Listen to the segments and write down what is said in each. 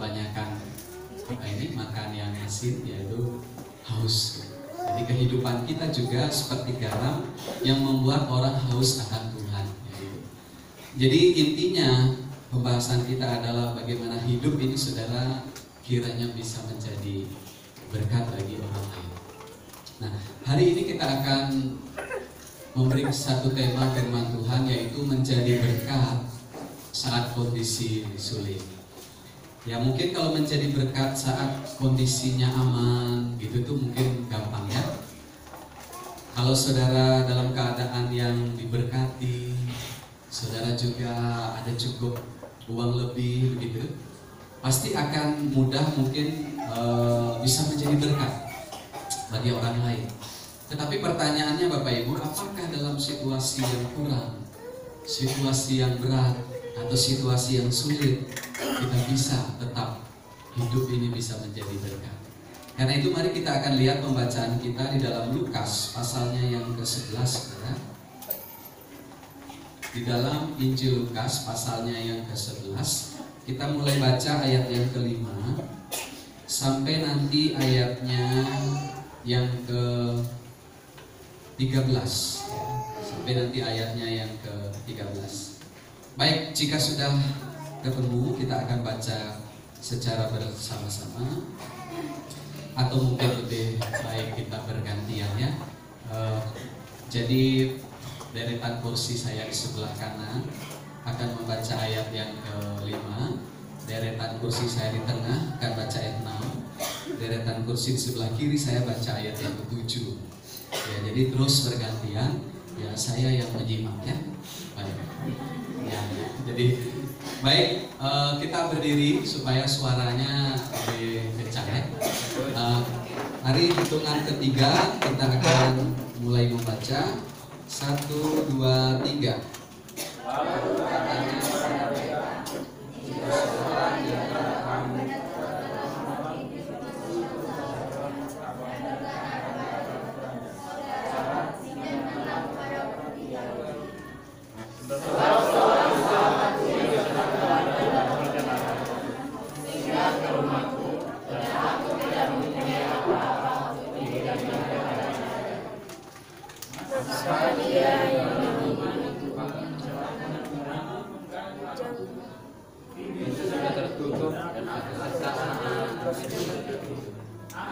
kebanyakan ini makan yang asin, yaitu haus. Jadi kehidupan kita juga seperti garam yang membuat orang haus akan Tuhan. Jadi intinya pembahasan kita adalah bagaimana hidup ini, saudara, kiranya bisa menjadi berkat bagi orang lain. Nah, hari ini kita akan memberi satu tema firman Tuhan, yaitu menjadi berkat saat kondisi sulit. Ya mungkin kalau menjadi berkat saat kondisinya aman gitu tuh mungkin gampang ya. Kalau saudara dalam keadaan yang diberkati, saudara juga ada cukup uang lebih begitu, pasti akan mudah mungkin bisa menjadi berkat bagi orang lain. Tetapi pertanyaannya Bapak Ibu, apakah dalam situasi yang kurang, situasi yang berat, atau situasi yang sulit, kita bisa tetap hidup ini bisa menjadi berkat? Karena itu mari kita akan lihat pembacaan kita di dalam Lukas pasalnya yang ke-11, saudara. Di dalam Injil Lukas pasalnya yang ke-11, kita mulai baca ayat yang ke-5 sampai nanti ayatnya yang ke-13, sampai nanti ayatnya yang ke-13. Baik, jika sudah ketemu, kita akan baca secara bersama-sama, atau mungkin lebih baik kita bergantian ya. Jadi deretan kursi saya di sebelah kanan akan membaca ayat yang ke-5, deretan kursi saya di tengah akan baca ayat 6, deretan kursi di sebelah kiri saya baca ayat yang ke-7. Ya, jadi terus bergantian, ya saya yang menyimak ya. Baik. Ya, jadi baik, kita berdiri supaya suaranya lebih kencang ya. Mari hitungan ketiga kita akan mulai membaca. 1, 2, 3. Lalu katanya kepada mereka, jika seorang di antara kamu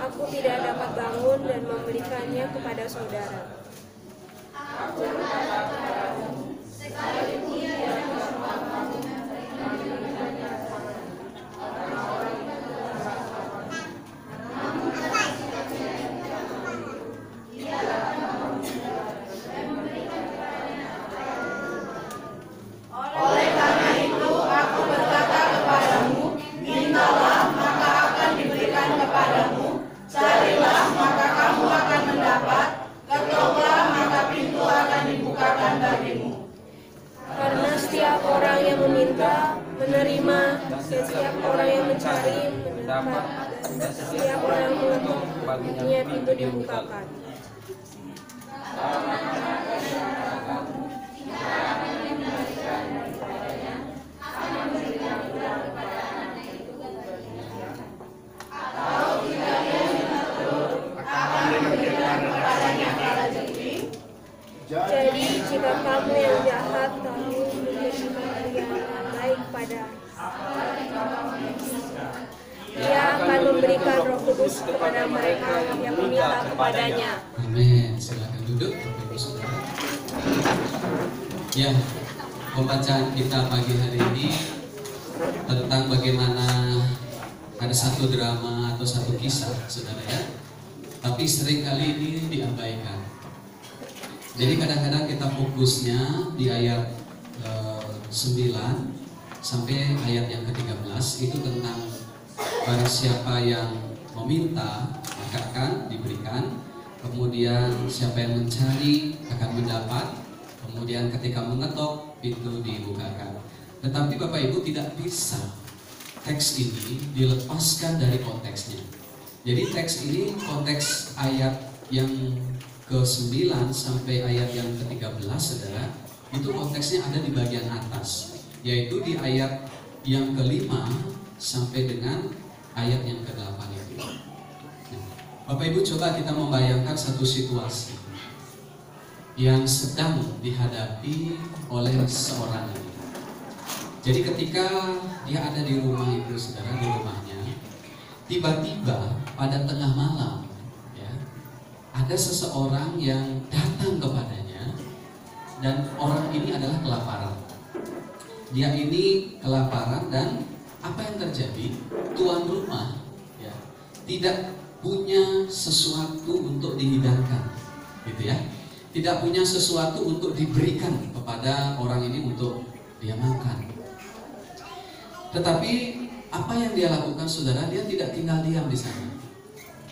aku tidak dapat bangun dan memberikannya kepada saudara. Karena setiap orang yang meminta menerima, dan setiap orang yang mencari mendapat, dan setiap orang yang mengetuk baginya pintu dibukakan. Jadi jika kamu yang jahat kamu memberikan yang baik pada, Dia akan memberikan Roh Kudus kepada mereka yang meminta kepadanya. Amin. Silakan duduk, Bapak Ibu Saudara. Ya, pembacaan kita pagi hari ini tentang bagaimana ada satu drama atau satu kisah, saudara ya. Tapi seringkali ini diabaikan. Jadi kadang-kadang kita fokusnya di ayat 9 sampai ayat yang ke-13 itu tentang barang siapa yang meminta maka akan diberikan, kemudian siapa yang mencari akan mendapat, kemudian ketika mengetok pintu dibukakan. Tetapi Bapak Ibu tidak bisa teks ini dilepaskan dari konteksnya. Jadi teks ini konteks ayat yang ke-9 sampai ayat yang ke-13, saudara, itu konteksnya ada di bagian atas, yaitu di ayat yang ke-5 sampai dengan ayat yang ke-8 itu. Nah, Bapak Ibu, coba kita membayangkan satu situasi yang sedang dihadapi oleh seorang ini. Jadi ketika dia ada di rumah itu, saudara, di rumahnya, tiba-tiba pada tengah malam, ya, ada seseorang yang datang kepadanya, dan orang ini adalah kelaparan. Dia ini kelaparan, dan apa yang terjadi? Tuan rumah, ya, tidak punya sesuatu untuk dihidangkan, gitu ya. Tidak punya sesuatu untuk diberikan kepada orang ini untuk dia makan. Tetapi apa yang dia lakukan, saudara? Dia tidak tinggal diam di sana.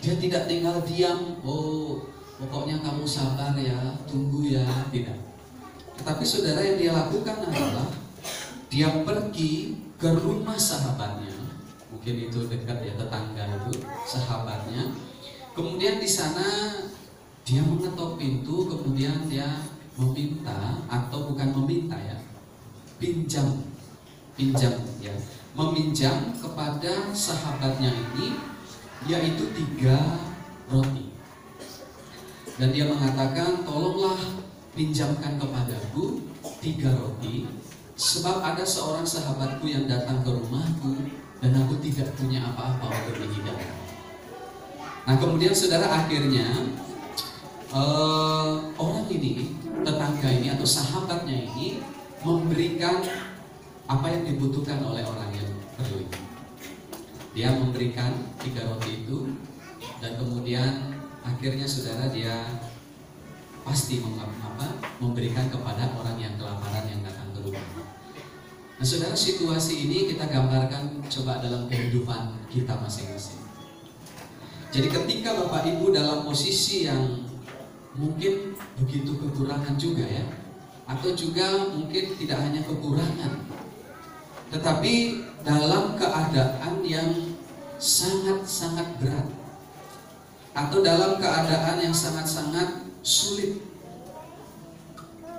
Dia tidak tinggal diam, oh pokoknya kamu sabar ya, tunggu ya, tidak. Tetapi saudara, yang dia lakukan adalah dia pergi ke rumah sahabatnya. Mungkin itu dekat ya, tetangga itu, sahabatnya. Kemudian di sana dia mengetok pintu, kemudian dia meminta, atau bukan meminta ya, pinjam ya, meminjam kepada sahabatnya ini, yaitu 3 roti. Dan dia mengatakan, tolonglah pinjamkan kepadaku 3 roti, sebab ada seorang sahabatku yang datang ke rumahku, dan aku tidak punya apa-apa untuk dihidangkan. Nah kemudian saudara, akhirnya orang ini, tetangga ini atau sahabatnya ini memberikan apa yang dibutuhkan oleh orang yang perlu itu. Dia memberikan 3 roti itu, dan kemudian akhirnya saudara, dia pasti memberikan kepada orang yang kelaparan yang datang ke rumah. Nah saudara, situasi ini kita gambarkan coba dalam kehidupan kita masing-masing. Jadi ketika Bapak Ibu dalam posisi yang mungkin begitu kekurangan juga ya, atau juga mungkin tidak hanya kekurangan, tetapi dalam keadaan yang sangat-sangat berat, atau dalam keadaan yang sangat-sangat sulit.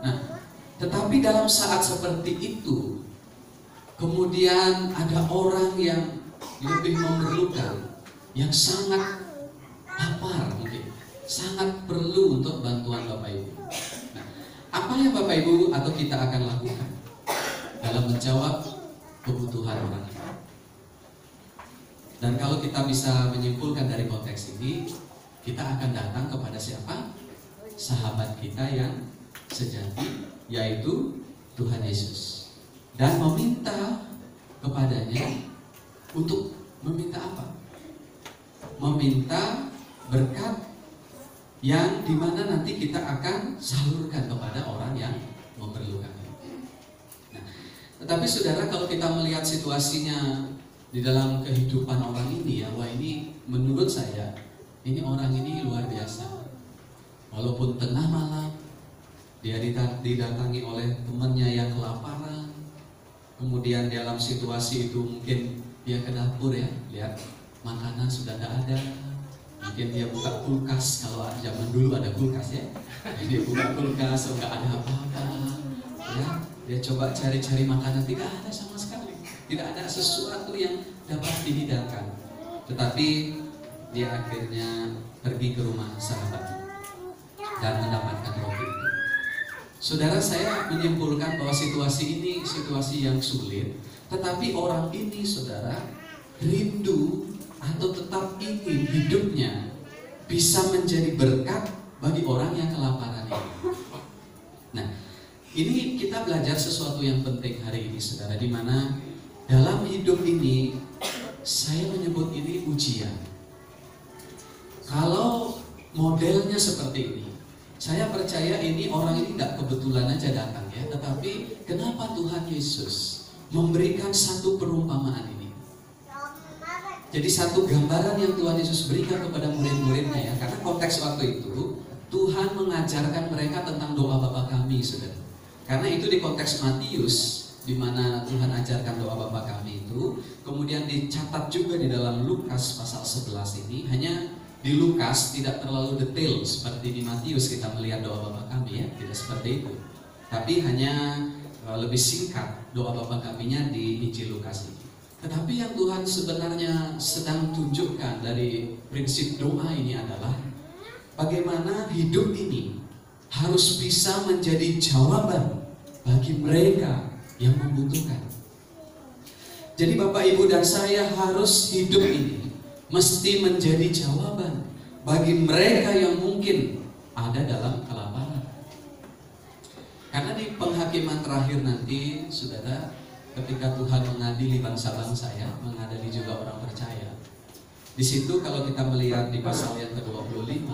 Nah, tetapi dalam saat seperti itu, kemudian ada orang yang lebih memerlukan, yang sangat lapar mungkin, sangat perlu untuk bantuan Bapak Ibu. Nah, apa yang Bapak Ibu atau kita akan lakukan dalam menjawab kebutuhan orang ini? Dan kalau kita bisa menyimpulkan dari konteks ini, kita akan datang kepada siapa? Sahabat kita yang sejati, yaitu Tuhan Yesus, dan meminta kepadanya untuk meminta apa? Meminta berkat yang dimana nanti kita akan salurkan kepada orang yang memerlukan. Nah, tetapi saudara, kalau kita melihat situasinya di dalam kehidupan orang ini ya, wah ini menurut saya, ini orang ini luar biasa. Walaupun tengah malam, dia didatangi oleh temannya yang kelaparan. Kemudian dalam situasi itu mungkin dia ke dapur ya, lihat makanan sudah tidak ada. Mungkin dia buka kulkas, kalau zaman dulu ada kulkas ya. Dia buka kulkas, nggak ada apa-apa. Ya, dia coba cari-cari makanan, tidak ada sama sekali. Tidak ada sesuatu yang dapat dihidangkan. Tetapi dia akhirnya pergi ke rumah sahabatnya dan mendapatkan roti itu. Saudara, saya menyimpulkan bahwa situasi ini situasi yang sulit, tetapi orang ini saudara rindu atau tetap ingin hidupnya bisa menjadi berkat bagi orang yang kelaparan ini. Nah, ini kita belajar sesuatu yang penting hari ini saudara, di mana dalam hidup ini saya menyebut ini ujian. Kalau modelnya seperti ini, saya percaya ini orang ini tidak kebetulan aja datang ya, tetapi kenapa Tuhan Yesus memberikan satu perumpamaan ini? Jadi satu gambaran yang Tuhan Yesus berikan kepada murid-muridnya ya, karena konteks waktu itu Tuhan mengajarkan mereka tentang doa Bapa kami, saudara. Karena itu di konteks Matius, di mana Tuhan ajarkan doa Bapa kami itu, kemudian dicatat juga di dalam Lukas pasal 11 ini. Hanya di Lukas tidak terlalu detail seperti di Matius kita melihat doa Bapa kami ya, tidak seperti itu. Tapi hanya lebih singkat doa Bapa kaminya di Injil Lukas ini. Tetapi yang Tuhan sebenarnya sedang tunjukkan dari prinsip doa ini adalah bagaimana hidup ini harus bisa menjadi jawaban bagi mereka yang membutuhkan. Jadi Bapak, Ibu, dan saya harus hidup ini mesti menjadi jawaban bagi mereka yang mungkin ada dalam kelaparan. Karena di penghakiman terakhir nanti, saudara, ketika Tuhan mengadili bangsa-bangsa ya, mengadili juga orang percaya. Di situ kalau kita melihat di pasal yang ke-25,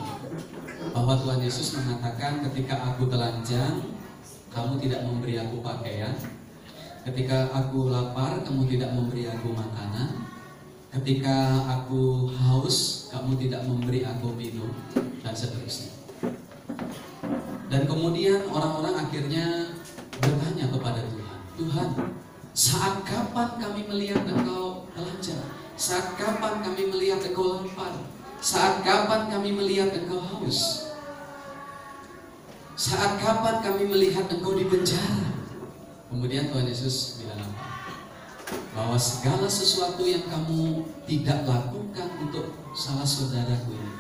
bahwa Tuhan Yesus mengatakan, ketika aku telanjang, kamu tidak memberi aku pakaian. Ketika aku lapar, kamu tidak memberi aku makanan. Ketika aku haus, kamu tidak memberi aku minum, dan seterusnya. Dan kemudian orang-orang akhirnya bertanya kepada Tuhan, Tuhan, saat kapan kami melihat Engkau telanjang? Saat kapan kami melihat Engkau lapar? Saat kapan kami melihat Engkau haus? Saat kapan kami melihat Engkau di penjara? Kemudian Tuhan Yesus bilang apa? Bahwa segala sesuatu yang kamu tidak lakukan untuk salah saudaraku ini,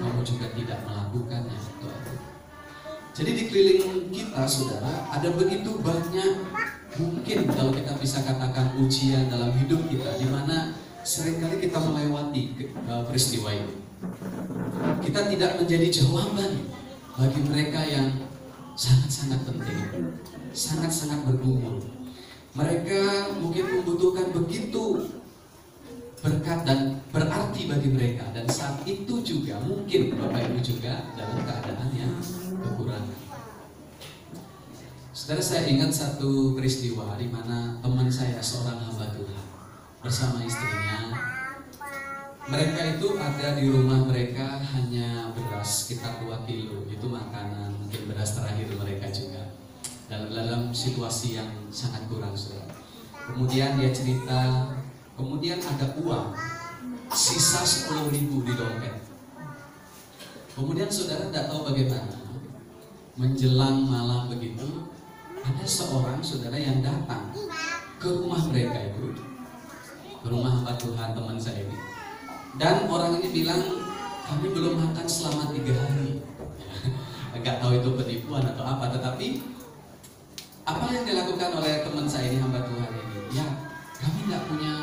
kamu juga tidak melakukannya untuk aku. Jadi di keliling kita, saudara, ada begitu banyak, mungkin kalau kita bisa katakan ujian dalam hidup kita, di mana seringkali kita melewati peristiwa itu. Kita tidak menjadi jawaban bagi mereka yang sangat-sangat penting, sangat-sangat bergumul. Mereka mungkin membutuhkan begitu berkat dan berarti bagi mereka, dan saat itu juga mungkin Bapak Ibu juga dalam keadaan yang kekurangan. Saudara, saya ingat satu peristiwa di mana teman saya, seorang hamba Tuhan, bersama istrinya. Mereka itu ada di rumah mereka hanya beras sekitar 2 kilo, itu makanan, mungkin beras terakhir mereka juga, dalam situasi yang sangat kurang, saudara. Kemudian dia cerita, kemudian ada uang sisa 10.000 di dompet. Kemudian saudara tidak tahu bagaimana, menjelang malam begitu, ada seorang saudara yang datang ke rumah mereka itu, ke rumah hamba Tuhan teman saya ini. Dan orang ini bilang, kami belum makan selama 3 hari. Enggak tahu itu penipuan atau apa, tetapi apa yang dilakukan oleh teman saya ini, hamba Tuhan ini, ya kami nggak punya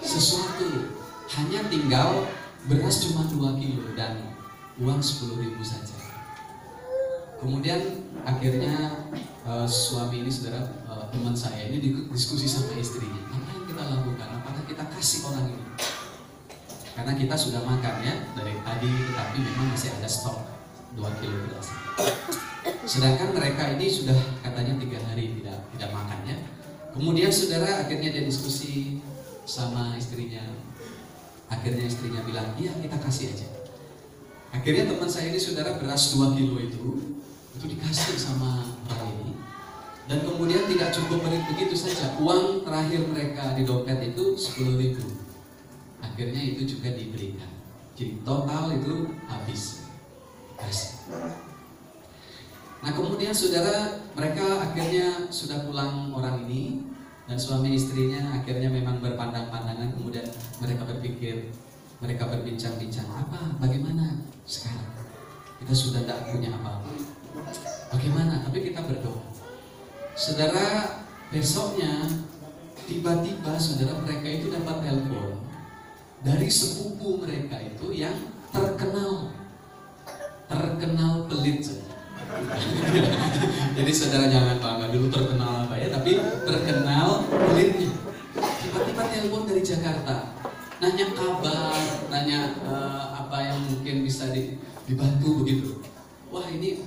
sesuatu, hanya tinggal beras cuma 2 kilo dan uang 10.000 saja. Kemudian akhirnya suami ini, saudara, teman saya ini diskusi sama istrinya, apa yang kita lakukan, apakah kita kasih orang ini? Karena kita sudah makan ya dari tadi, tetapi memang masih ada stok 2 kilo beras. Sedangkan mereka ini sudah katanya 3 hari tidak makan ya. Kemudian saudara, akhirnya dia diskusi sama istrinya. Akhirnya istrinya bilang, iya kita kasih aja. Akhirnya teman saya ini, saudara, beras 2 kilo itu dikasih sama orang ini. Dan kemudian tidak cukup begitu saja, uang terakhir mereka di dompet itu 10.000. Akhirnya itu juga diberikan. Jadi total itu habis kasih. Nah kemudian saudara, mereka akhirnya sudah pulang orang ini, dan suami istrinya akhirnya memang berpandang-pandangan. Kemudian mereka berpikir, mereka berbincang-bincang, bagaimana sekarang? Kita sudah tidak punya apa-apa. Bagaimana? Tapi kita berdoa. Saudara, besoknya tiba-tiba saudara, mereka itu dapat telepon dari sepupu mereka itu yang terkenal pelit. Jadi saudara jangan bangga dulu terkenal apa ya, tapi terkenal pelitnya. Tiba-tiba telepon dari Jakarta, nanya kabar, nanya apa yang mungkin bisa dibantu begitu. Wah, ini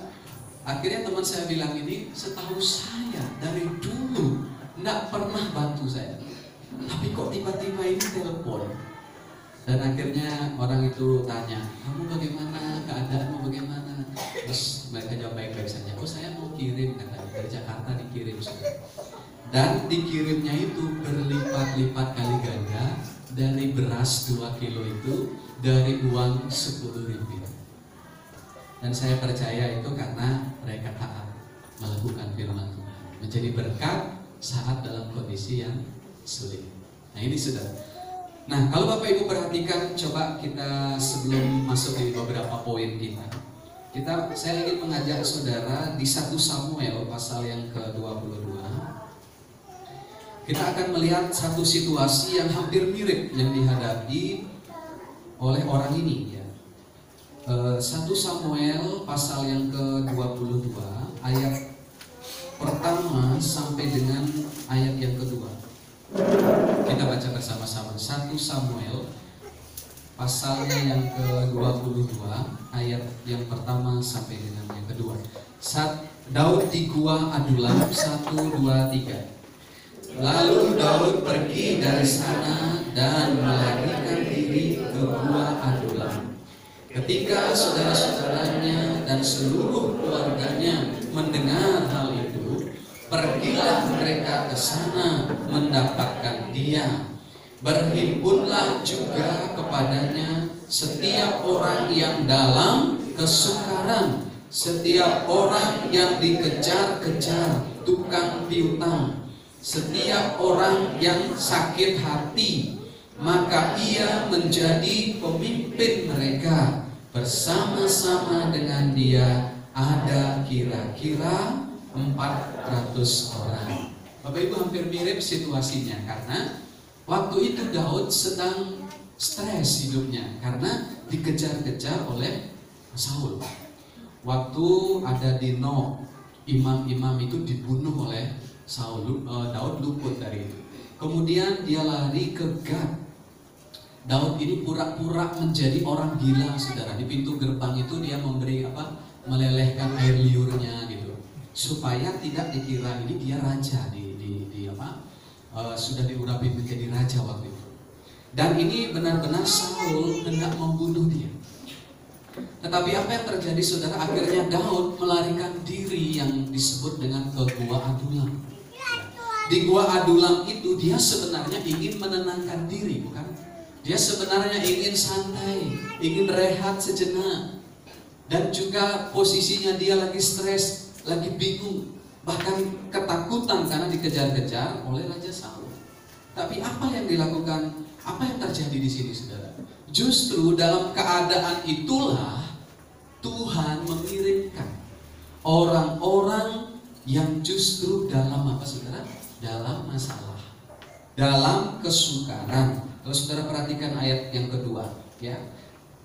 akhirnya teman saya bilang, ini setahu saya dari dulu nggak pernah bantu saya, tapi kok tiba-tiba ini telepon. Dan akhirnya orang itu tanya, kamu bagaimana, keadaanmu bagaimana? Terus mereka jawab baik-baik saja. Oh, saya mau kirim, katanya, dari Jakarta dikirim. Dan dikirimnya itu berlipat-lipat kali ganda dari beras 2 kilo itu, dari uang 10.000. Dan saya percaya itu karena mereka taat melakukan firman Tuhan, menjadi berkat saat dalam kondisi yang sulit. Nah ini sudah. Nah kalau Bapak Ibu perhatikan, coba kita sebelum masuk di beberapa poin saya ingin mengajak saudara di 1 Samuel pasal yang ke-22. Kita akan melihat satu situasi yang hampir mirip yang dihadapi oleh orang ini ya. 1 Samuel pasal yang ke-22 ayat pertama sampai dengan ayat yang kedua. Kita baca bersama-sama 1 Samuel pasalnya yang ke-22 ayat yang pertama sampai dengan yang kedua. Daud di gua Adulam, 1, 2, 3. Lalu Daud pergi dari sana dan melarikan diri ke gua Adulam. Ketika saudara-saudaranya dan seluruh keluarganya mendengar hal itu, pergilah mereka ke sana mendapatkan dia. Berhimpunlah juga kepadanya setiap orang yang dalam kesukaran, setiap orang yang dikejar-kejar tukang piutang, setiap orang yang sakit hati, maka ia menjadi pemimpin mereka. Bersama-sama dengan dia ada kira-kira 400 orang. Bapak Ibu hampir mirip situasinya, karena waktu itu Daud sedang stres hidupnya karena dikejar-kejar oleh Saul. Waktu ada di Nob, imam-imam itu dibunuh oleh Saul, Daud luput dari itu. Kemudian dia lari ke Gad. Daud ini pura-pura menjadi orang gila, saudara. Di pintu gerbang itu dia memberi melelehkan air liurnya gitu, supaya tidak dikira ini dia raja sudah diurapi menjadi raja waktu itu. Dan ini benar-benar Saul hendak membunuh dia. Tetapi apa yang terjadi, saudara? Akhirnya Daud melarikan diri yang disebut dengan ke gua Adulam. Di gua Adulam itu dia sebenarnya ingin menenangkan diri, bukan? Dia sebenarnya ingin santai, ingin rehat sejenak. Dan juga posisinya dia lagi stres, lagi bingung, bahkan ketakutan karena dikejar-kejar oleh Raja Saul. Tapi apa yang dilakukan? Apa yang terjadi di sini, saudara? Justru dalam keadaan itulah Tuhan mengirimkan orang-orang yang justru dalam apa, saudara? Dalam masalah, dalam kesukaran. Kalau saudara perhatikan ayat yang kedua, ya.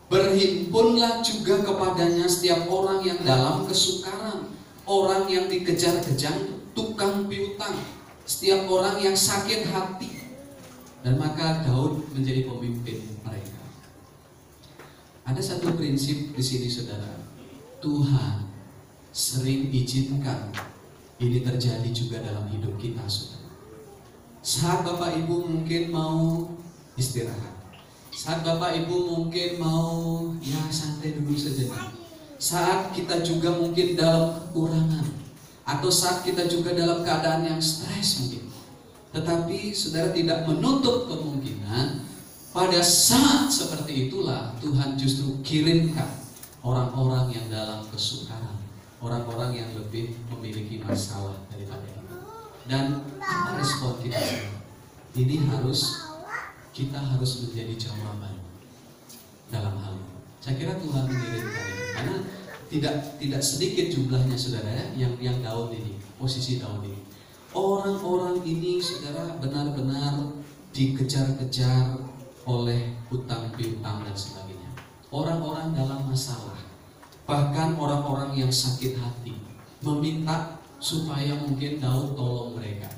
Berhimpunlah juga kepadanya setiap orang yang dalam kesukaran, orang yang dikejar-kejar tukang piutang, setiap orang yang sakit hati. Dan maka Daud menjadi pemimpin mereka. Ada satu prinsip di sini, saudara. Tuhan sering izinkan ini terjadi juga dalam hidup kita, saudara. Saat Bapak Ibu mungkin mau istirahat, saat Bapak Ibu mungkin mau santai dulu sejenak, saat kita juga mungkin dalam kekurangan, atau saat kita juga dalam keadaan yang stres mungkin. Tetapi saudara tidak menutup kemungkinan pada saat seperti itulah Tuhan justru kirimkan orang-orang yang dalam kesukaran, orang-orang yang lebih memiliki masalah daripada itu. Dan apa respon kita? Ini kita harus menjadi jawaban dalam hal itu. Saya kira Tuhan mengirimkan ini karena tidak sedikit jumlahnya, saudara, yang Daud ini, posisi Daud ini. Orang-orang ini, saudara, benar-benar dikejar-kejar oleh hutang piutang dan sebagainya. Orang-orang dalam masalah, bahkan orang-orang yang sakit hati meminta supaya mungkin Daud tolong mereka.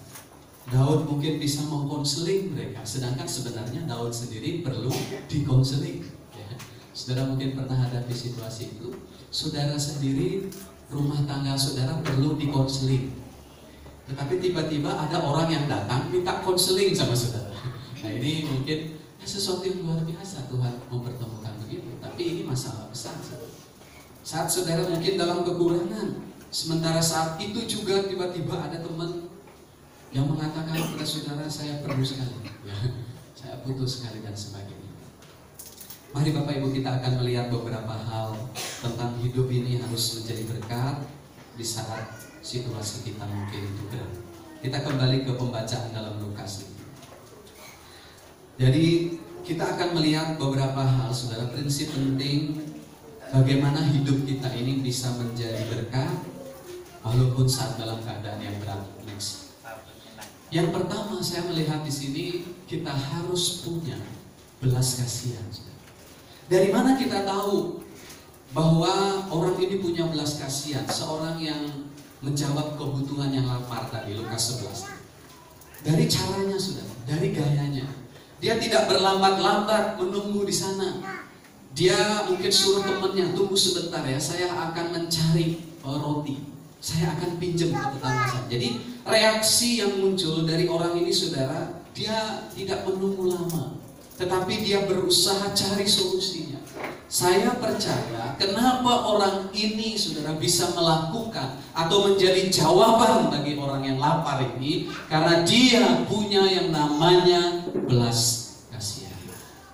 Daud mungkin bisa mengkonseling mereka, sedangkan sebenarnya Daud sendiri perlu dikonseling. Ya. Saudara mungkin pernah hadapi situasi itu. Saudara sendiri, rumah tangga saudara perlu dikonseling, tetapi tiba-tiba ada orang yang datang minta konseling sama saudara. Nah ini mungkin sesuatu yang luar biasa Tuhan mempertemukan begitu. Tapi ini masalah besar, saudara. Saat saudara mungkin dalam kekurangan, sementara saat itu juga tiba-tiba ada teman yang mengatakan kepada saudara, saya perlu sekali, ya, saya butuh sekali dan sebagainya. Mari Bapak Ibu, kita akan melihat beberapa hal tentang hidup ini harus menjadi berkat di saat situasi kita mungkin itu berat. Kita kembali ke pembacaan dalam Lukas ini. Jadi kita akan melihat beberapa hal, saudara, prinsip penting bagaimana hidup kita ini bisa menjadi berkah walaupun saat dalam keadaan yang berat. Next. Yang pertama saya melihat di sini kita harus punya belas kasihan. Dari mana kita tahu bahwa orang ini punya belas kasihan? Seorang yang menjawab kebutuhan yang lapar tadi, Lukas 11. Dari caranya, saudara, dari gayanya. Dia tidak berlambat-lambat menunggu di sana. Dia mungkin suruh temannya, tunggu sebentar ya, saya akan mencari roti. Saya akan pinjam ke tetangga saya. Jadi reaksi yang muncul dari orang ini, saudara, dia tidak menunggu lama, tetapi dia berusaha cari solusinya. Saya percaya kenapa orang ini, saudara, bisa melakukan atau menjadi jawaban bagi orang yang lapar ini, karena dia punya yang namanya belas kasihan.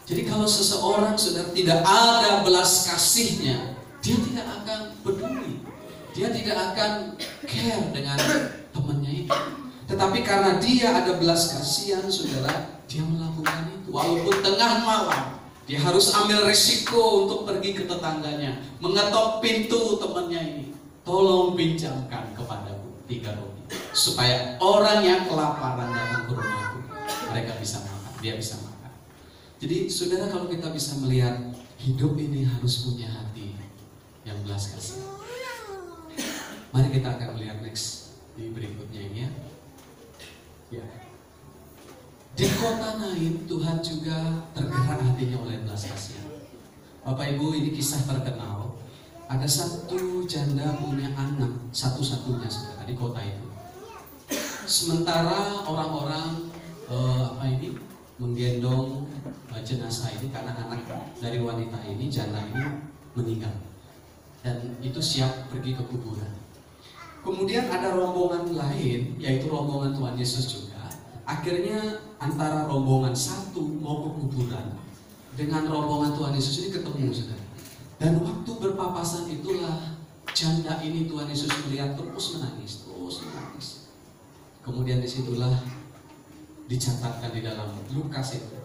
Jadi kalau seseorang, saudara, tidak ada belas kasihnya, dia tidak akan peduli, dia tidak akan care dengan temannya itu. Tetapi karena dia ada belas kasihan, saudara, dia melakukan itu. Walaupun tengah malam, dia harus ambil risiko untuk pergi ke tetangganya, mengetok pintu temannya ini. Tolong pinjamkan kepadaku 3 roti, supaya orang yang kelaparan datang ke rumahku, mereka bisa makan, dia bisa makan. Jadi saudara, kalau kita bisa melihat hidup ini harus punya hati yang belas kasihan. Mari kita akan melihat next di berikutnya ini ya. Ya. Di kota Nain, Tuhan juga tergerak hatinya oleh belas kasihan. Bapak Ibu, ini kisah terkenal. Ada satu janda punya anak satu-satunya, saudara, di kota itu. Sementara orang-orang menggendong jenazah ini karena anak dari wanita ini, janda ini, meninggal. Dan itu siap pergi ke kuburan. Kemudian ada rombongan lain, yaitu rombongan Tuhan Yesus juga. Akhirnya antara rombongan satu mau ke kuburan dengan rombongan Tuhan Yesus ini ketemu, saudara. Dan waktu berpapasan itulah janda ini Tuhan Yesus melihat terus menangis. Kemudian disitulah dicatatkan di dalam Lukas itu,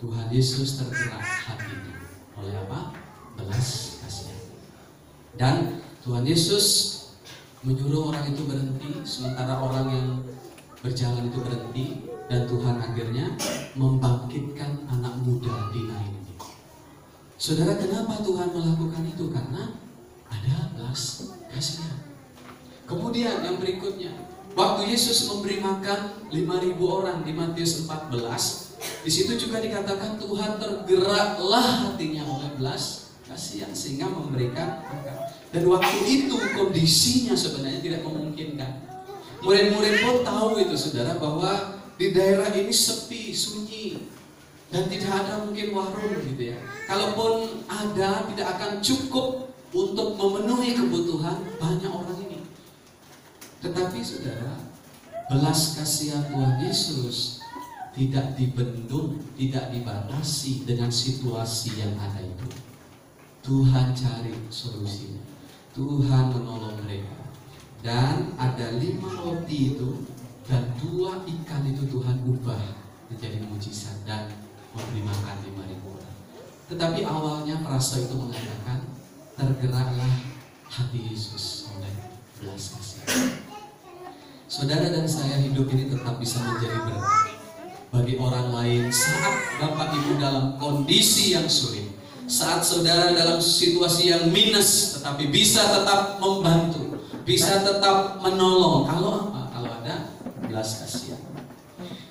Tuhan Yesus tergerak hatinya oleh apa? Belas kasihan. Dan Tuhan Yesus menyuruh orang itu berhenti, sementara orang yang berjalan itu berhenti, dan Tuhan akhirnya membangkitkan anak muda di Nain ini. Saudara, kenapa Tuhan melakukan itu? Karena ada belas kasihan. Kemudian yang berikutnya, waktu Yesus memberi makan 5.000 orang di Matius 14, di situ juga dikatakan Tuhan tergeraklah hatinya oleh belas kasihan sehingga memberikan makan. Dan waktu itu kondisinya sebenarnya tidak memungkinkan. Murid-murid pun tahu itu, saudara, bahwa di daerah ini sepi, sunyi, dan tidak ada mungkin warung gitu ya. Kalaupun ada, tidak akan cukup untuk memenuhi kebutuhan banyak orang ini. Tetapi saudara, belas kasihan Tuhan Yesus tidak dibendung, tidak dibatasi dengan situasi yang ada itu. Tuhan cari solusinya, Tuhan menolong mereka. Dan ada 5 roti itu dan 2 ikan itu Tuhan ubah menjadi mujizat dan memberi makan 5.000 orang. Tetapi awalnya perasa itu mengatakan tergeraklah hati Yesus oleh belas kasihan. Saudara dan saya, hidup ini tetap bisa menjadi berkat bagi orang lain saat Bapak Ibu dalam kondisi yang sulit, saat saudara dalam situasi yang minus, tetapi bisa tetap membantu, bisa tetap menolong. Kalau apa? Kalau ada belas kasihan.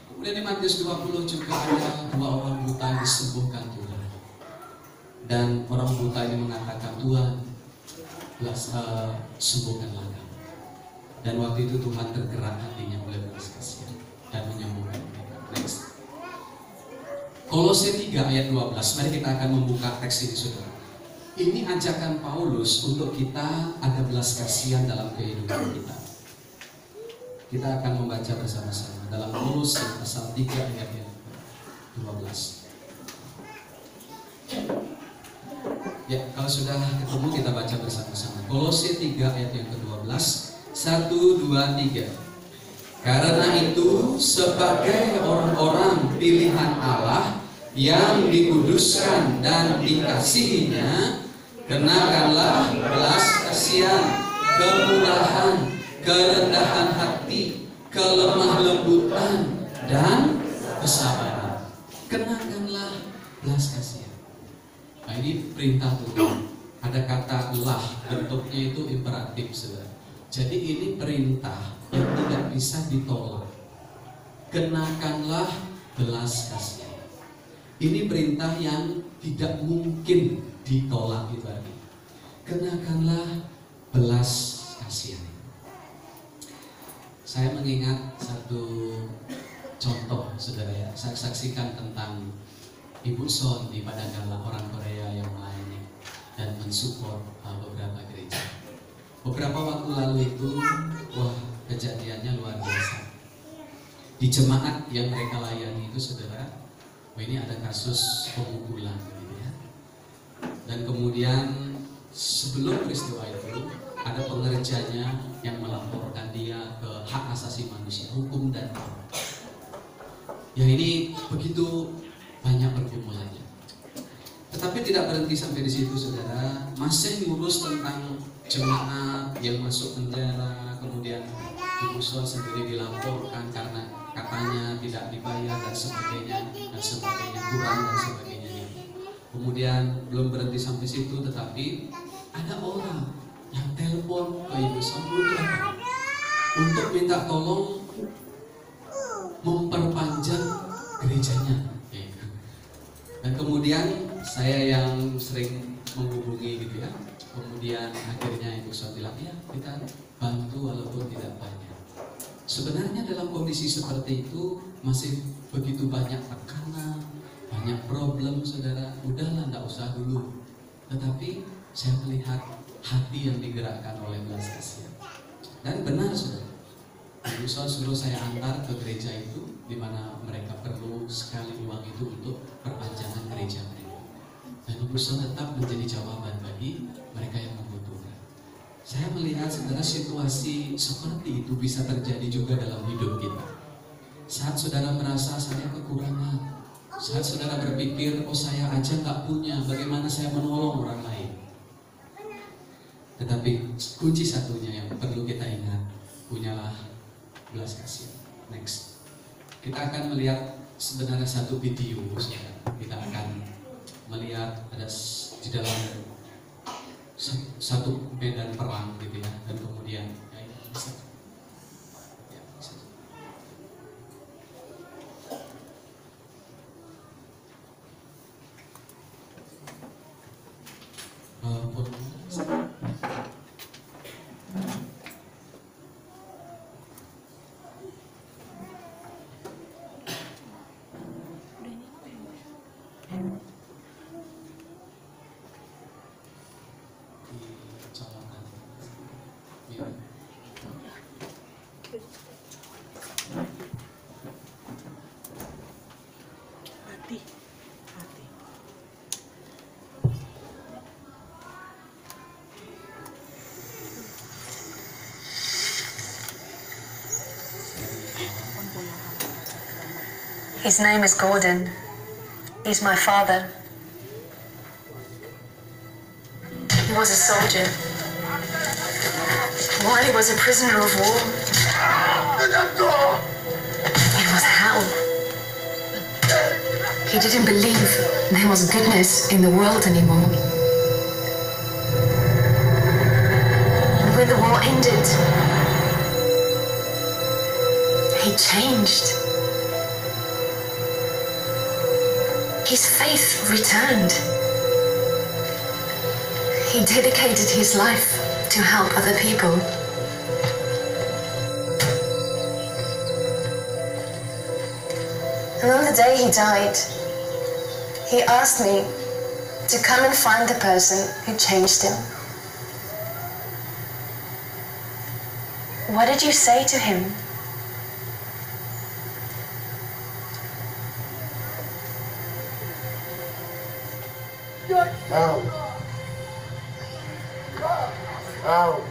Kemudian di Matius 20 juga ada 2 orang buta yang disembuhkan Tuhan. Dan orang buta ini mengatakan, Tuhan, sembuhkanlah kami. Dan waktu itu Tuhan tergerak hatinya oleh belas kasihan dan menyembuhkan mereka. Next. Kolose 3 ayat 12. Mari kita akan membuka teks ini, saudara. Ini ajakan Paulus untuk kita ada belas kasihan dalam kehidupan kita. Kita akan membaca bersama-sama dalam Kolose pasal 3 ayat 12. Ya, kalau sudah ketemu kita baca bersama-sama. Kolose 3 ayat yang ke-12. 1, 2, 3. Karena itu sebagai orang-orang pilihan Allah yang dikuduskan dan dikasihinya, kenakanlah belas kasihan, kemurahan, kerendahan hati, kelemah lembutan, dan kesabaran. Kenakanlah belas kasihan. Nah, ini perintah Tuhan. Ada kata lah, bentuknya itu imperatif, saudara. Jadi ini perintah yang tidak bisa ditolak. Kenakanlah belas kasihan. Ini perintah yang tidak mungkin ditolak itu tadi. Kenakanlah belas kasihan. Saya mengingat satu contoh, saudara ya. Saya saksikan tentang Ibu Son di Padangala, orang Korea yang melayani dan mensupport beberapa gereja. Beberapa waktu lalu itu, wah, kejadiannya luar biasa. Di jemaat yang mereka layani itu, saudara, ini ada kasus pemukulan, gitu ya. Dan kemudian sebelum peristiwa itu, ada pengerjanya yang melaporkan dia ke hak asasi manusia, hukum dan HAM. Ya, ini begitu banyak pergumulannya. Tetapi tidak berhenti sampai di situ, saudara. Masih ngurus tentang jemaat yang masuk penjara, kemudian Ibu Son sendiri dilaporkan karena katanya tidak dibayar dan sebagainya, kurang dan sebagainya. Kemudian belum berhenti sampai situ, tetapi ada orang yang telepon ke Ibu Son untuk minta tolong memperpanjang gerejanya. Dan kemudian saya yang sering menghubungi gitu ya, kemudian akhirnya Ibu Son bilang, ya kita bantu walaupun tidak banyak. Sebenarnya dalam kondisi seperti itu masih begitu banyak tekanan, banyak problem, saudara. Udahlah, nggak usah dulu. Tetapi saya melihat hati yang digerakkan oleh belas kasihan. Dan benar, saudara, Ibu Son suruh saya antar ke gereja itu, di mana mereka perlu sekali uang itu untuk perpanjangan gereja mereka. Dan Ibu Son tetap menjadi jawaban bagi mereka yang membutuhkan. Saya melihat, saudara, situasi seperti itu bisa terjadi juga dalam hidup kita. Saat saudara merasa saya kekurangan, saat saudara berpikir, oh saya aja nggak punya, bagaimana saya menolong orang lain. Tetapi kunci satunya yang perlu kita ingat, punyalah belas kasihan. Next, kita akan melihat sebenarnya satu video, saudara. Kita akan melihat ada di dalam satu medan perang gitu ya, dan kemudian His name is Gordon. He's my father. He was a soldier. While he was a prisoner of war, it was hell. He didn't believe there was goodness in the world anymore. And when the war ended, he changed. His faith returned. He dedicated his life to help other people. And on the day he died, he asked me to come and find the person who changed him. What did you say to him? Ow. Ow.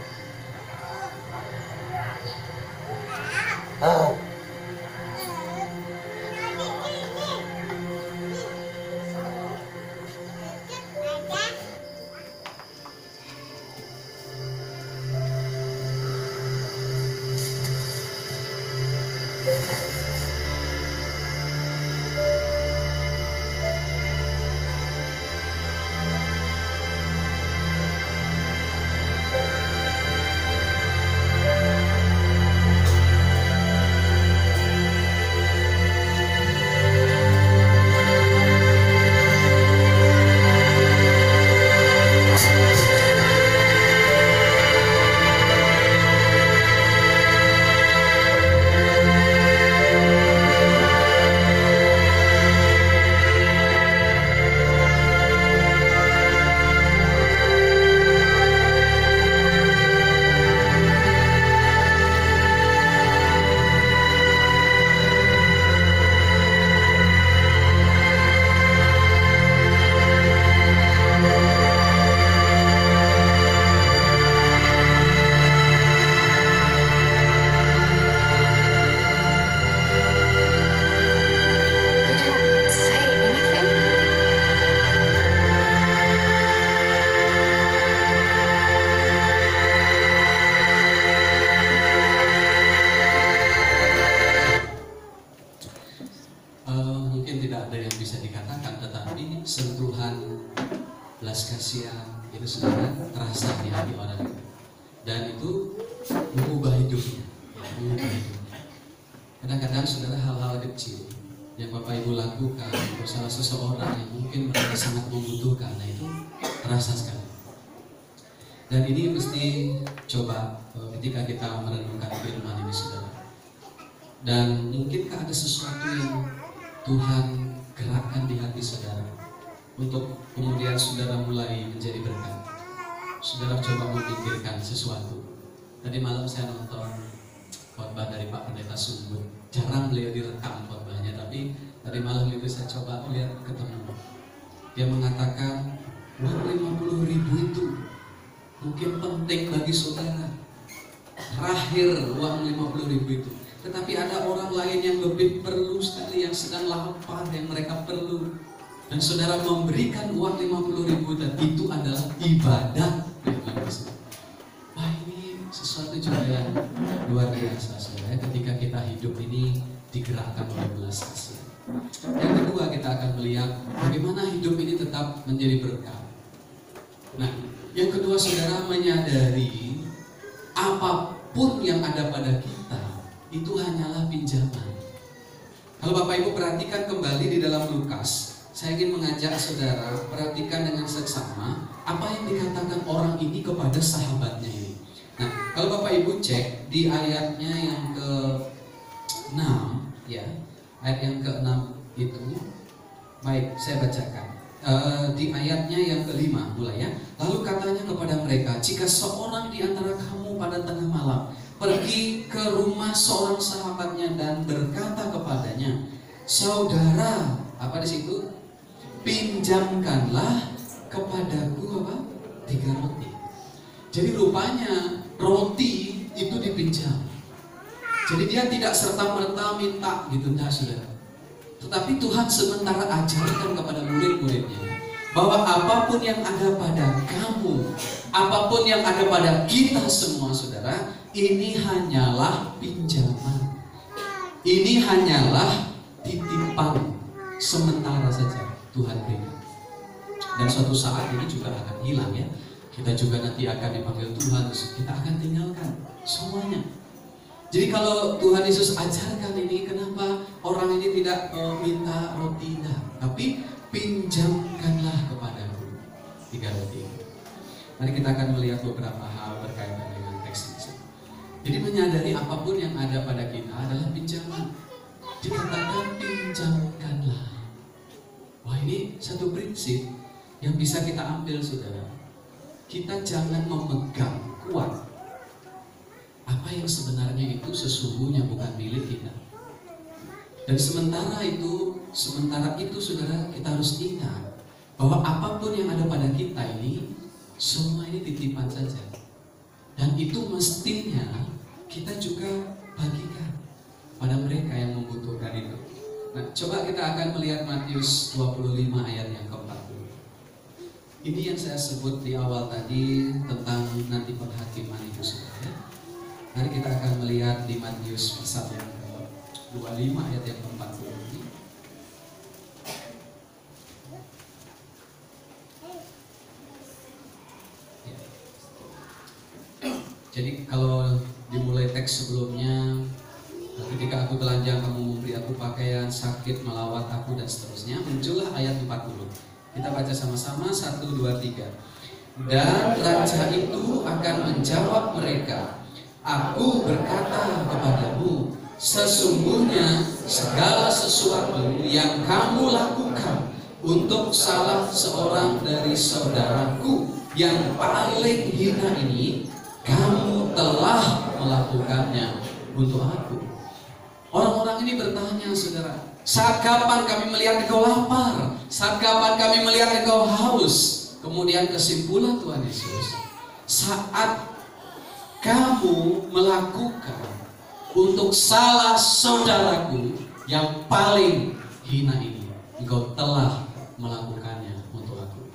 belas kasihan itu saudara terasa di hati orang itu, dan itu mengubah hidupnya, mengubah hidupnya. Kadang-kadang saudara hal-hal kecil yang Bapak Ibu lakukan untuk salah seseorang yang mungkin mereka sangat membutuhkan, nah itu terasa sekali. Dan ini mesti coba ketika kita merenungkan firman ini saudara. Dan mungkinkah ada sesuatu yang Tuhan gerakkan di hati saudara untuk kemudian saudara mulai menjadi berkat. Saudara coba memikirkan sesuatu. Tadi malam saya nonton khotbah dari Pak Pendeta Sumbut. Jarang beliau direkam khotbahnya, tapi tadi malam itu saya coba lihat ketemu. Dia mengatakan uang 50.000 itu mungkin penting bagi saudara. Terakhir uang 50.000 itu. Tetapi ada orang lain yang lebih perlu sekali, yang sedang lapar, yang mereka perlu. Dan saudara memberikan uang 50.000 dan itu adalah ibadah. Wah, ini sesuatu juga yang luar biasa saudara, ketika kita hidup ini digerakkan oleh belas kasihan. Yang kedua, kita akan melihat bagaimana hidup ini tetap menjadi berkat. Nah, yang kedua saudara menyadari apapun yang ada pada kita itu hanyalah pinjaman. Kalau Bapak Ibu perhatikan kembali di dalam Lukas, saya ingin mengajak saudara perhatikan dengan seksama apa yang dikatakan orang ini kepada sahabatnya ini. Nah, kalau Bapak Ibu cek di ayatnya yang ke-6 ya, ayat yang ke-6 itu, baik saya bacakan. Di ayatnya yang ke-5 mulai ya. Lalu katanya kepada mereka, jika seorang di antara kamu pada tengah malam pergi ke rumah seorang sahabatnya dan berkata kepadanya, saudara, apa di situ? Pinjamkanlah kepadaku apa? 3 roti. Jadi rupanya roti itu dipinjam. Jadi dia tidak serta-merta minta gitu, enggak saudara. Tetapi Tuhan sementara ajarkan kepada murid-muridnya bahwa apapun yang ada pada kamu, apapun yang ada pada kita semua saudara, ini hanyalah pinjaman. Ini hanyalah titipan sementara saja Tuhan berikan. Dan suatu saat ini juga akan hilang ya. Kita juga nanti akan dipanggil Tuhan, kita akan tinggalkan semuanya. Jadi kalau Tuhan Yesus ajarkan ini, kenapa orang ini tidak minta roti, tapi pinjamkanlah kepadaku 3 roti. Mari kita akan melihat beberapa hal berkaitan dengan teks ini. Jadi menyadari apapun yang ada pada kita adalah pinjaman. Dikatakan pinjamkanlah. Wah, ini satu prinsip yang bisa kita ambil saudara. Kita jangan memegang kuat apa yang sebenarnya itu sesungguhnya bukan milik kita. Dan sementara itu saudara, kita harus ingat bahwa apapun yang ada pada kita ini, semua ini titipan saja. Dan itu mestinya kita juga bagikan. pada mereka yang membutuhkan itu. Nah, coba kita akan melihat Matius 25 ayat yang ke-40. Ini yang saya sebut di awal tadi tentang nanti penghakiman itu saudara. Mari kita akan melihat di Matius pasal yang ke-25 ayat yang ke-40 ini. Ya. Jadi kalau dimulai teks sebelumnya, ketika aku telanjang kamu memberi aku pakaian, sakit melawat aku dan seterusnya, muncullah ayat 40. Kita baca sama-sama 1, 2, 3. Dan raja itu akan menjawab mereka, aku berkata kepadamu, sesungguhnya segala sesuatu yang kamu lakukan untuk salah seorang dari saudaraku yang paling hina ini, kamu telah melakukannya untuk aku. Orang-orang ini bertanya, saudara, saat kapan kami melihat engkau lapar? Saat kapan kami melihat engkau haus? Kemudian kesimpulan Tuhan Yesus, saat kamu melakukan untuk salah saudaraku yang paling hina ini, engkau telah melakukannya untuk aku.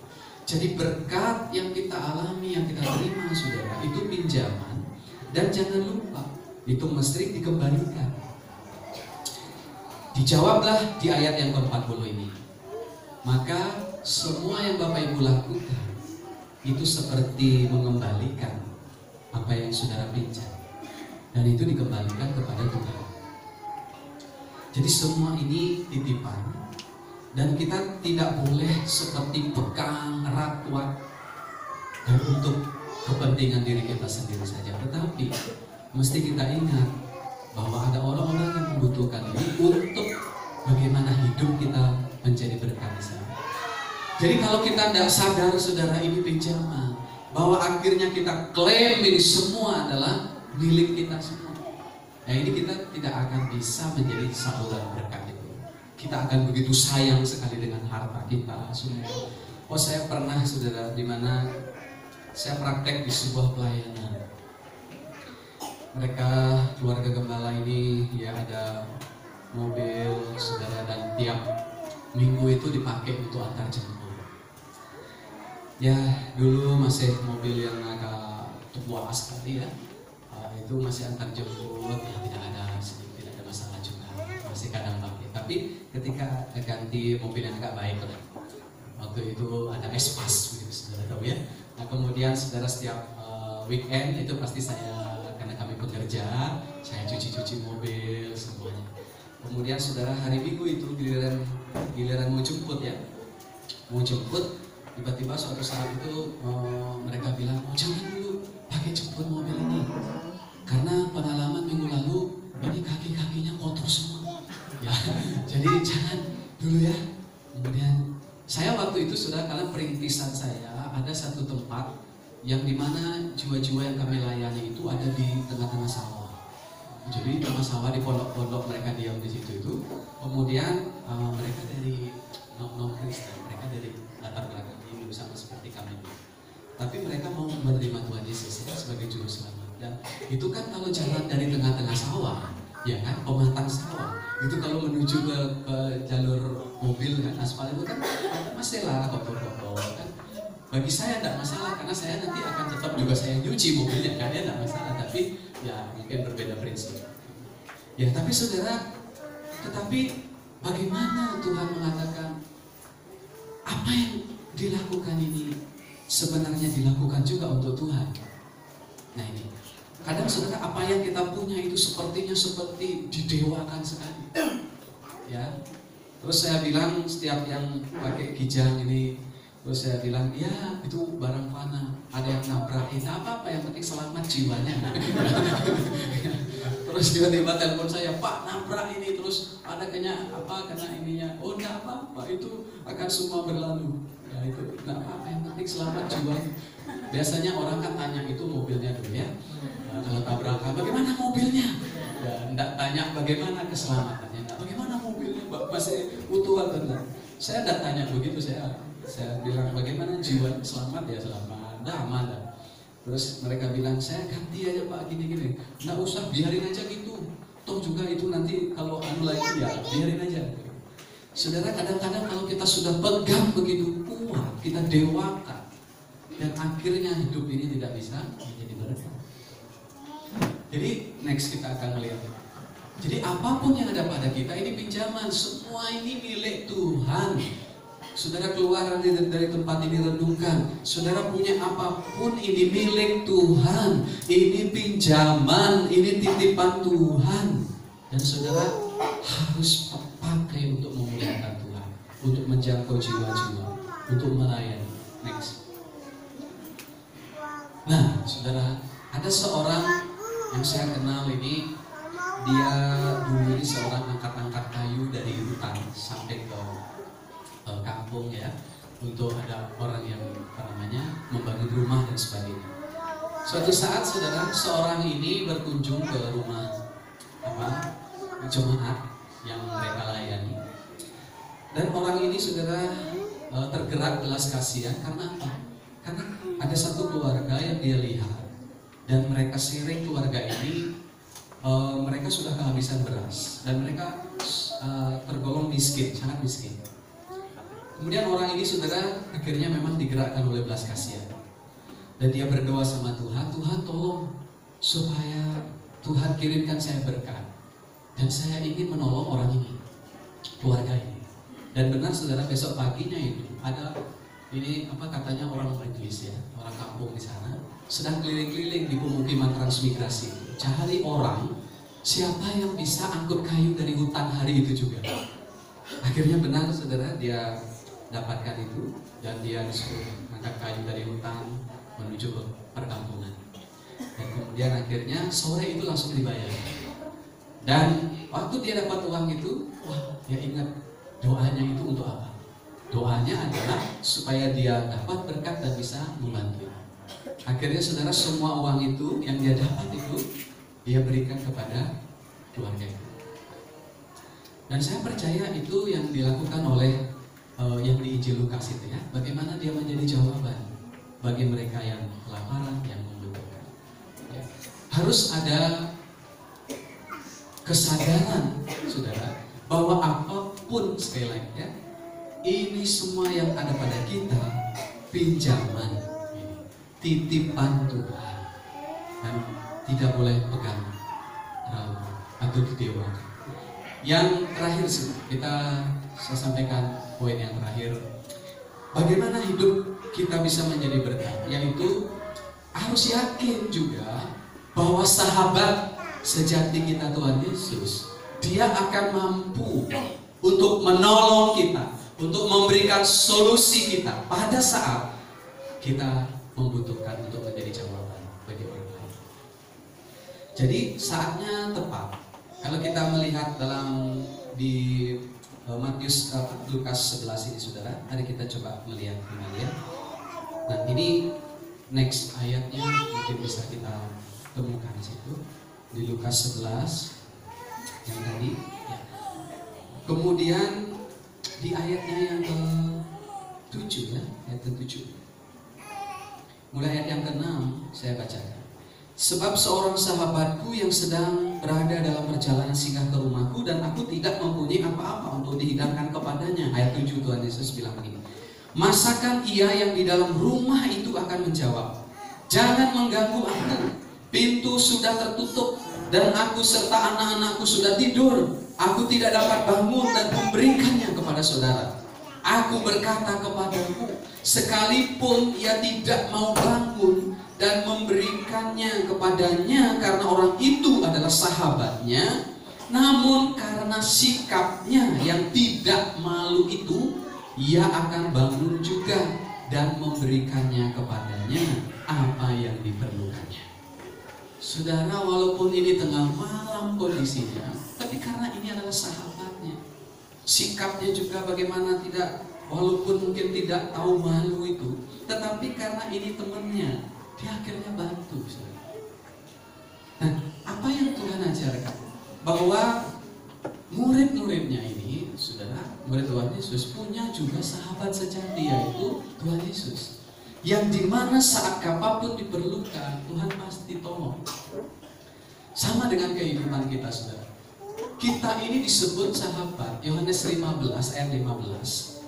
Jadi berkat yang kita alami, yang kita terima saudara, itu pinjaman. Dan jangan lupa, itu mesti dikembalikan. Dijawablah di ayat yang ke-40 ini. Maka semua yang Bapak Ibu lakukan itu seperti mengembalikan apa yang saudara pinjam, dan itu dikembalikan kepada Tuhan. Jadi semua ini titipan, dan kita tidak boleh seperti pegang erat kuat dan untuk kepentingan diri kita sendiri saja. Tetapi mesti kita ingat bahwa ada orang-orang yang membutuhkan ini untuk bagaimana hidup kita menjadi berkat di sana. Jadi kalau kita tidak sadar saudara ini pinjaman, bahwa akhirnya kita klaim ini semua adalah milik kita semua. Nah ini kita tidak akan bisa menjadi saluran berkat itu. Kita akan begitu sayang sekali dengan harta kita semua. Oh saya pernah saudara, di mana saya praktek di sebuah pelayanan. Mereka keluarga gembala ini ya ada mobil saudara, dan tiap minggu itu dipakai untuk antar jemput. Ya dulu masih mobil yang agak tua sekali ya, itu masih antar jemput ya, tidak ada masalah juga, masih kadang pakai. Tapi ketika ganti mobil yang agak baik lah, waktu itu ada Espas, saudara tahu ya. Nah kemudian saudara setiap weekend itu pasti saya, karena kami bekerja, saya cuci mobil semuanya. Kemudian saudara hari Minggu itu giliran mau jemput ya, tiba-tiba suatu saat itu mereka bilang, oh jangan dulu pakai jemput mobil ini, karena pengalaman minggu lalu ini kaki-kakinya kotor semua ya, jadi jangan dulu ya. Kemudian saya waktu itu sudah, karena perintisan saya ada satu tempat yang dimana jiwa-jiwa yang kami layani itu ada di tengah-tengah sawah. Jadi tengah sawah di pondok-pondok mereka diam di situ itu. Kemudian mereka dari non-Kristen, mereka dari latar belakang Hindu sama seperti kami. Tapi mereka mau menerima Tuhan Yesus sebagai juru selamat. Dan itu kan kalau jalan dari tengah-tengah sawah, ya kan, pematang sawah. Itu kalau menuju ke jalur mobil kan, aspal itu kan masih lah kotor-kotor kan. Bagi saya tidak masalah, karena saya nanti akan tetap juga saya nyuci mobilnya kan, ya tidak masalah. Tapi ya mungkin berbeda prinsip. Ya tapi saudara, tetapi bagaimana Tuhan mengatakan apa yang dilakukan ini sebenarnya dilakukan juga untuk Tuhan. Nah ini, kadang saudara apa yang kita punya itu sepertinya seperti didewakan sekali. Ya, terus saya bilang setiap yang pakai kijang ini, terus saya bilang, ya itu barang fana, ada yang nabrak, tidak apa-apa, yang penting selamat jiwanya. Terus tiba-tiba telepon saya, Pak nabrak ini, terus ada kena ininya, oh tidak apa-apa, itu akan semua berlalu. Ya itu tidak apa-apa, yang penting selamat jiwanya. Biasanya orang kan tanya itu mobilnya dulu ya, kalau tabrakan, bagaimana mobilnya? Ya tidak tanya bagaimana keselamatannya, bagaimana mobilnya, masih utuh atau tidak? Saya tidak tanya begitu, saya bilang bagaimana jiwa selamat, ya selamat, dah aman dah. Terus mereka bilang, saya ganti aja Pak gini-gini, nggak usah, biarin aja gitu. toh juga itu nanti kalau anu lagi ya biarin aja. Saudara, kadang-kadang kalau kita sudah pegang begitu kuat, kita dewakan, dan akhirnya hidup ini tidak bisa menjadi berkat. Jadi next kita akan melihat. Jadi apapun yang ada pada kita ini pinjaman, semua ini milik Tuhan. Saudara keluar dari tempat ini, renungkan, saudara punya apapun ini milik Tuhan, ini pinjaman, ini titipan Tuhan, dan saudara harus pakai untuk memuliakan Tuhan, untuk menjangkau jiwa-jiwa, untuk melayani. Next. Nah, saudara, ada seorang yang saya kenal ini, dia dulu ini seorang angkat-angkat kayu dari hutan sampai ke kampung ya, untuk ada orang yang membangun rumah dan sebagainya. Suatu saat saudara, seorang ini berkunjung ke rumah jemaat yang mereka layani, dan orang ini saudara tergerak belas kasihan karena apa? Karena ada satu keluarga yang dia lihat, dan mereka sharing keluarga ini, mereka sudah kehabisan beras dan mereka tergolong miskin, sangat miskin. Kemudian orang ini saudara akhirnya memang digerakkan oleh belas kasihan, dan dia berdoa sama Tuhan, Tuhan tolong supaya Tuhan kirimkan saya berkat, dan saya ingin menolong orang ini, keluarga ini. Dan benar saudara, besok paginya itu ada ini katanya orang majelis ya, orang kampung di sana sedang keliling-keliling di pemukiman transmigrasi, cari orang siapa yang bisa angkut kayu dari hutan hari itu juga. Akhirnya benar saudara, dia dapatkan itu, dan dia disuruh angkat kayu dari hutan menuju ke perkampungan. Dan kemudian akhirnya sore itu langsung dibayar. Dan waktu dia dapat uang itu, wah, dia ingat doanya itu untuk apa? Doanya adalah supaya dia dapat berkat dan bisa membantu. Akhirnya saudara, semua uang itu yang dia dapat itu dia berikan kepada keluarga itu. Dan saya percaya itu yang dilakukan oleh yang di Injil Lukas itu ya, bagaimana dia menjadi jawaban bagi mereka yang kelaparan, yang membutuhkan ya. Harus ada kesadaran saudara bahwa apapun, sekali lagi ya, ini semua yang ada pada kita pinjaman, titipan Tuhan, dan tidak boleh pegang ragu atau didewakan. Yang terakhir saya sampaikan poin yang terakhir, bagaimana hidup kita bisa menjadi berkat, yaitu harus yakin juga bahwa sahabat sejati kita Tuhan Yesus, dia akan mampu untuk menolong kita, untuk memberikan solusi kita pada saat kita membutuhkan untuk menjadi jawaban bagi orang lain. Jadi saatnya tepat. Kalau kita melihat dalam di Lukas 11 ini saudara, mari kita coba melihat kembali ya. Nah ini next ayatnya mungkin bisa kita temukan di situ di Lukas 11 yang tadi ya. Kemudian di ayatnya yang ke-7 ya, ayat ke-7. Mulai ayat yang ke-6 saya bacakan. Sebab seorang sahabatku yang sedang berada dalam perjalanan singgah ke rumahku, dan aku tidak mempunyai apa-apa untuk dihidangkan kepadanya. Ayat 7 Tuhan Yesus bilang begini, masakan ia yang di dalam rumah itu akan menjawab, jangan mengganggu aku, pintu sudah tertutup dan aku serta anak-anakku sudah tidur. Aku tidak dapat bangun dan memberikannya kepada saudara. Aku berkata kepadamu, sekalipun ia tidak mau bangun dan memberikannya kepadanya karena orang itu adalah sahabatnya, namun karena sikapnya yang tidak malu itu, ia akan bangun juga dan memberikannya kepadanya apa yang diperlukannya. Saudara, walaupun ini tengah malam kondisinya, tapi karena ini adalah sahabatnya, sikapnya juga bagaimana, tidak, walaupun mungkin tidak tahu malu itu, tetapi karena ini temannya, dia akhirnya bantu. Nah, apa yang Tuhan ajarkan? Bahwa murid-muridnya ini, saudara, murid Tuhan Yesus punya juga sahabat sejati, yaitu Tuhan Yesus, yang dimana saat apapun diperlukan, Tuhan pasti tolong. Sama dengan kehidupan kita, saudara. kita ini disebut sahabat. Yohanes 15 ayat 15.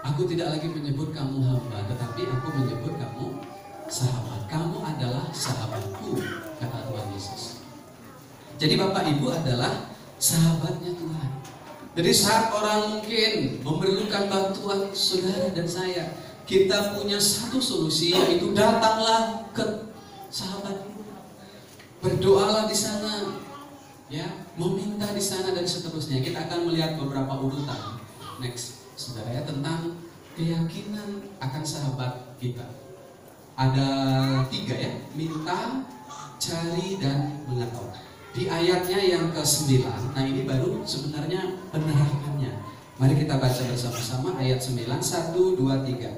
Aku tidak lagi menyebut kamu hamba, tetapi aku menyebut kamu sahabat. Kamu adalah sahabatku, kata Tuhan Yesus. Jadi Bapak Ibu adalah sahabatnya Tuhan. Jadi saat orang mungkin memerlukan bantuan saudara dan saya, kita punya satu solusi, yaitu datanglah ke sahabat kita. Berdoalah di sana, ya, meminta di sana dan seterusnya. Kita akan melihat beberapa urutan next, saudara, ya, tentang keyakinan akan sahabat kita. Ada 3 ya, minta, cari, dan mengetok. Di ayatnya yang ke-9, nah ini baru sebenarnya penerapannya. Mari kita baca bersama-sama ayat 9, 1, 2, 3.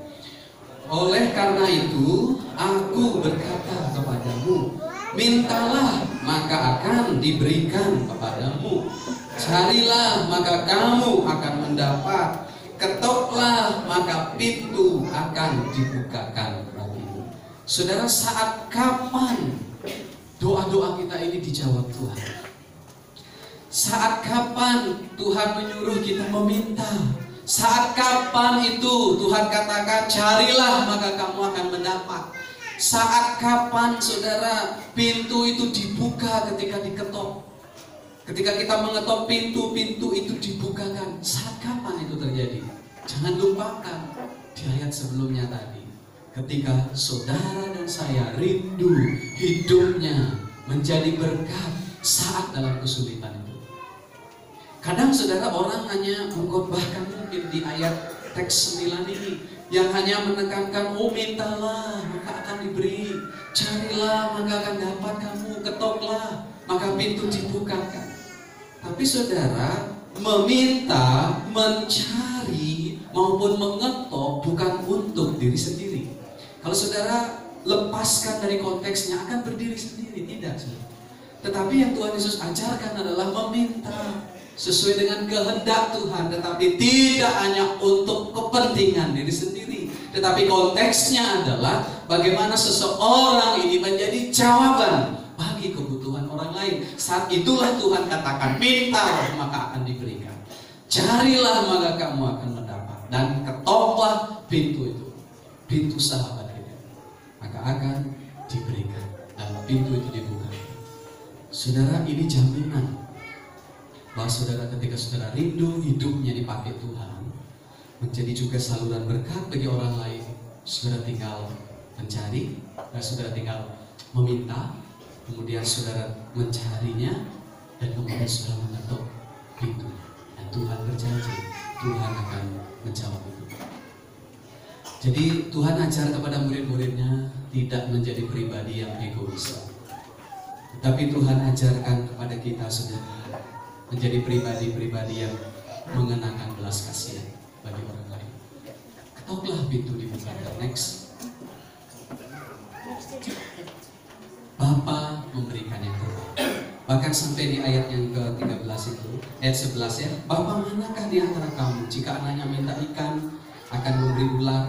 Oleh karena itu, aku berkata kepadamu, mintalah maka akan diberikan kepadamu. Carilah maka kamu akan mendapat. Ketoklah maka pintu akan dibukakan bagimu. Saudara, saat kapan doa-doa kita ini dijawab Tuhan? Saat kapan Tuhan menyuruh kita meminta? Saat kapan itu Tuhan katakan carilah maka kamu akan mendapat? Saat kapan saudara pintu itu dibuka ketika diketok? Ketika kita mengetok pintu, pintu itu dibukakan. Saat kapan itu terjadi? Jangan lupakan di ayat sebelumnya tadi. Ketika saudara dan saya rindu hidupnya menjadi berkat saat dalam kesulitan itu. Kadang saudara, orang hanya mengkhotbahkan mungkin di ayat teks 9 ini, yang hanya menekankan, oh mintalah maka akan diberi, carilah maka akan dapat kamu, ketoklah maka pintu dibukakan. Tapi saudara, meminta, mencari maupun mengetok bukan untuk diri sendiri. Kalau saudara lepaskan dari konteksnya akan berdiri sendiri, tidak saudara. Tetapi yang Tuhan Yesus ajarkan adalah meminta sesuai dengan kehendak Tuhan, tetapi tidak hanya untuk kepentingan diri sendiri, tetapi konteksnya adalah bagaimana seseorang ini menjadi jawaban bagi kebutuhan orang lain. Saat itulah Tuhan katakan, mintalah maka akan diberikan, carilah maka kamu akan mendapat, dan ketoklah pintu itu, pintu sahabat kita, maka akan diberikan dan pintu itu dibuka. Saudara, ini jaminan bahwa saudara, ketika saudara rindu hidupnya dipakai Tuhan menjadi juga saluran berkat bagi orang lain, saudara tinggal mencari, dan saudara tinggal meminta, kemudian saudara mencarinya, dan kemudian saudara mengetuk pintu, dan Tuhan berjanji Tuhan akan menjawab itu. Jadi Tuhan ajar kepada murid-muridnya tidak menjadi pribadi yang egois, tetapi Tuhan ajarkan kepada kita saudara menjadi pribadi-pribadi yang mengenakan belas kasihan bagi orang lain. Ketoklah pintu dibukakan. Next. Bapa memberikan yang terbaik. Bahkan sampai di ayat yang ke-13 itu, ayat 11 ya. Bapa manakah di antara kamu jika anaknya minta ikan akan memberi ular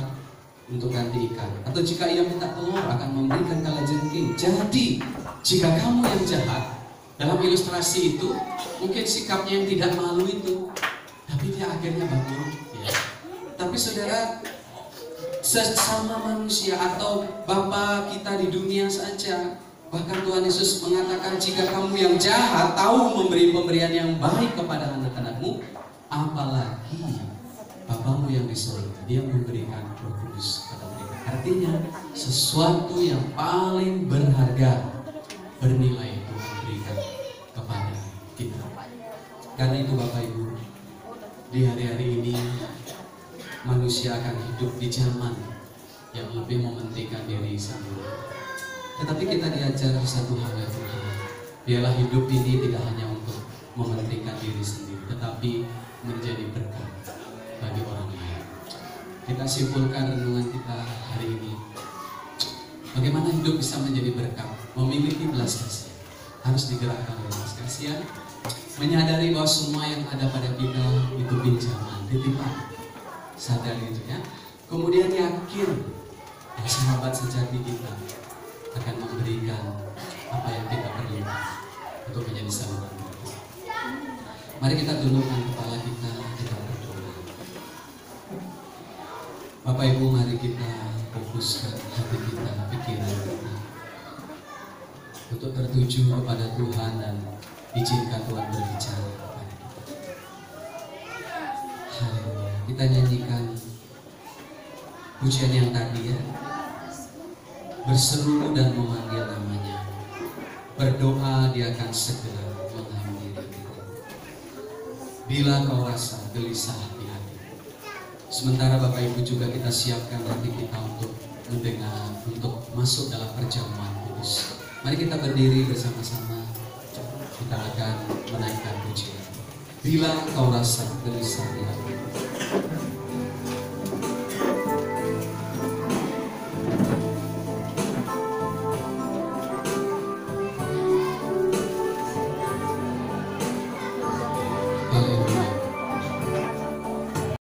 untuk ganti ikan, atau jika ia minta telur akan memberikan kalajengking? Jadi jika kamu yang jahat, dalam ilustrasi itu mungkin sikapnya yang tidak malu itu, tapi dia akhirnya bangun ya. Tapi saudara, sesama manusia atau Bapa kita di dunia saja, bahkan Tuhan Yesus mengatakan, jika kamu yang jahat tahu memberi pemberian yang baik kepada anak-anakmu, apalagi Bapamu yang di surga, Dia memberikan Roh Kudus kepada mereka. Artinya sesuatu yang paling berharga, bernilai Tuhan berikan kepada kita. Karena itu Bapak Ibu, di hari-hari ini manusia akan hidup di zaman yang lebih mementingkan diri sendiri. Tetapi kita diajar satu hal yang penting, biarlah hidup ini tidak hanya untuk mementingkan diri sendiri, tetapi menjadi berkat bagi orang lain. Kita simpulkan renungan kita hari ini. Bagaimana hidup bisa menjadi berkat? Memiliki belas kasihan. Harus digerakkan oleh belas kasihan. Menyadari bahwa semua yang ada pada kita itu pinjaman, titipan. Sadari itu ya. Kemudian yakin bahwa sahabat sejati kita akan memberikan apa yang kita perlukan untuk menjadi saluran berkat. Mari kita tundukkan kepala kita berdoa. Bapak Ibu, mari kita fokuskan hati kita, pikiran kita untuk tertuju kepada Tuhan dan izinkan Tuhan berbicara kepada kita. Haleluya. Kita nyanyikan pujian yang tadi ya. Berseru dan memanggil namanya. Berdoa dia akan segera menghampiri kita. Bila kau rasa gelisah di hati. Sementara Bapak Ibu juga kita siapkan hati kita untuk mendengar, untuk masuk dalam perjamuan kudus. Mari kita berdiri bersama-sama. Kita akan menaikkan pujian. Bila kau rasa gelisah di hati.